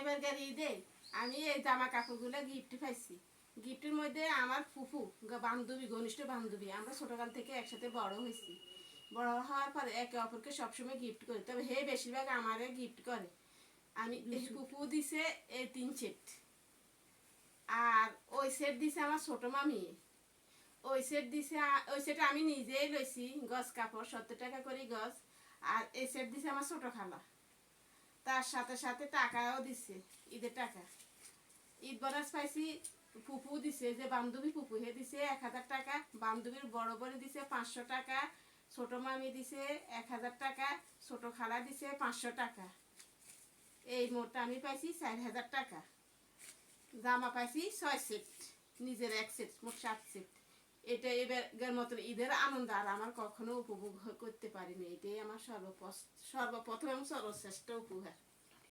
এবারকার ঈদে আমি এই জামা কাপড়গুলো গিফট পাইছি। গিফটের মধ্যে আমার ফুফু বান্ধবী, ঘনিষ্ঠ বান্ধবী, আমরা ছোটকাল থেকে একসাথে বড় হয়েছি। বড় হওয়ার পরে একে অপরকে সবসময় গিফট করি, তবে হে বেশিরভাগ আমারে গিফট করে। আমি ফুফু দিছে এই 3 সেট, আর ওই সেট দিছে আমার ছোট মামি। ওই সেট দিছে, ওই সেট আমি নিজেই লইছি, গজ কাপড় 70 টাকা করে গজ। আর এই সেট দিছে আমার ছোট খালা, তার সাথে সাথে টাকাও দিছে, ঈদের টাকা। ঈদ বোনাস পাইছি। ফুপু দিছে, যে বান্ধবী ফুপু, হে দিছে 1000 টাকা, বান্ধবীর বড় বড় দিছে 500 টাকা, ছোট মামি দিছে 1000 টাকা, ছোট খালা দিছে 500 টাকা। এই মোট আমি পাইছি 4000 টাকা। জামা পাইছি 6 সেট, নিজের 1 সেট, মোট 7 সেট। এটা এবার মতো ঈদের আনন্দ আর আমার কখনো উপভোগ করতে পারিনি। এটাই আমার সর্বপ্রথম এবং সর্বশ্রেষ্ঠ উপহার।